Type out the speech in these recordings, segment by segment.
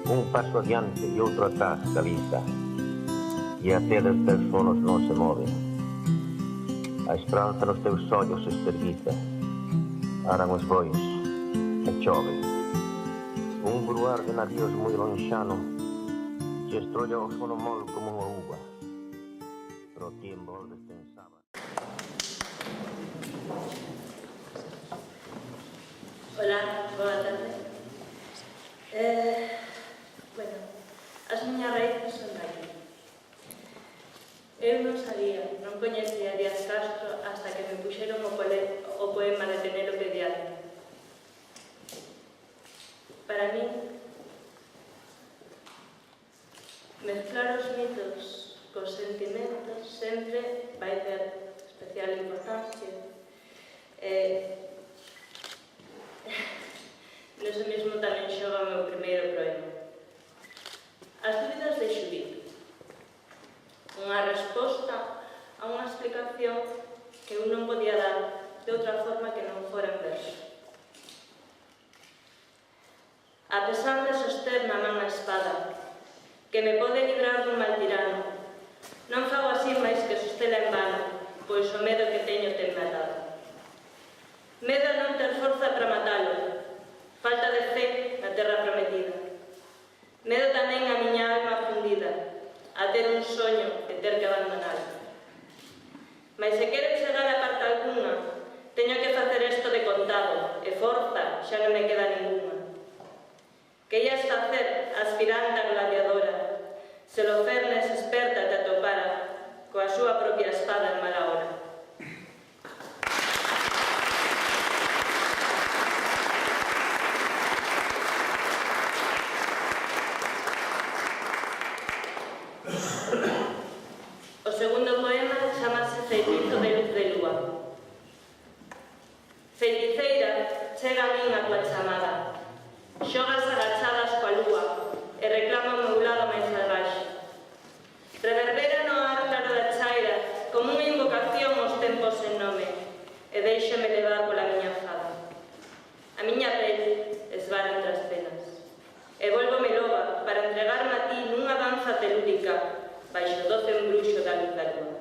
Un paso adiante e outro atrás, Galiza, e a té dos teus sonos non se move. A esperanza nos teus ollos se esterguiza, aran os bois e chove. Un bruar de navíos moi lonxano se estrolla o sono mol como unha uva, pero ti envolves pensaba. Hola, boa tarde. Bueno, as miñas raíces son daqui. Eu non sabía, non coñecía a Díaz Castro hasta que me puxeron o poema de Penélope Diaz. Para min, mezclar os mitos cos sentimentos sempre vai ter especial importancia. Nese mesmo tamén xoga o meu primeiro poema. As dúbidas de Xudit. Unha resposta a unha explicación que eu non podía dar de outra forma que non fora en verso. A pesar de soster na man a espada, que me pode librar dun mal tirano, non fago así máis que sostela en vano, pois o medo que teño ten matado. Medo a non ter forza para matalo, falta de fe na terra prometida. Medo tamén a miña alma fundida, a ter un soño e ter que abandonalo. Mais se quero chegar a parte alguna, teño que facer isto de contado, e forza xa non me queda ninguna. Que ias facer aspirante a gladiadora, se lo Fernes esperta te atopara coa súa propia espada en mala hora. O segundo poema chamase Feitizo de luz de lúa. Feiticeira, chega a min a tua chamada. Xogas agachadas coa lúa e reclama o meu lado máis salvaxe. Reverbera no ar claro da chaira como unha invocación aos tempos sen nome e deixame levar pola miña fada. A miña pel esvara entre as penas e volvome loba para entregarme a ti nunha danza telúrica baixo o doce embruxo da luz da lúa.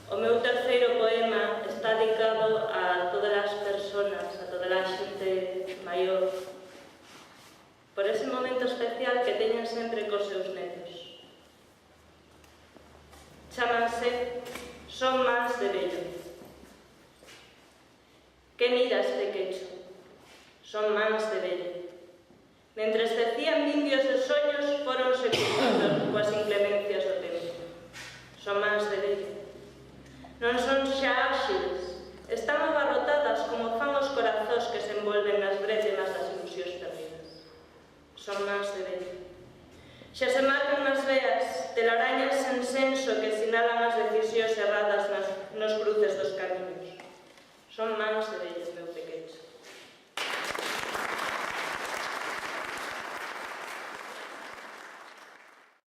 O meu terceiro poema está dedicado a todas as persoas, a toda a xente maior, por ese momento especial que teñen sempre cos seus netos. Chámanse Son mans de vello. Que miras, pequecho? Son mans de vello. Mentres decían indios e soños, foronse cumpridos coas inclemencias do tempo. Son mans de vello. Non son xa áxiles, están abarrotadas como fan os corazóns que se envolven nas brétemas das ilusións perdidas. Son mans de vello. Xa se marcan nas veas telarañas sen senso que sinalan as decisións erradas nos cruces dos camiños. Son mans de vello.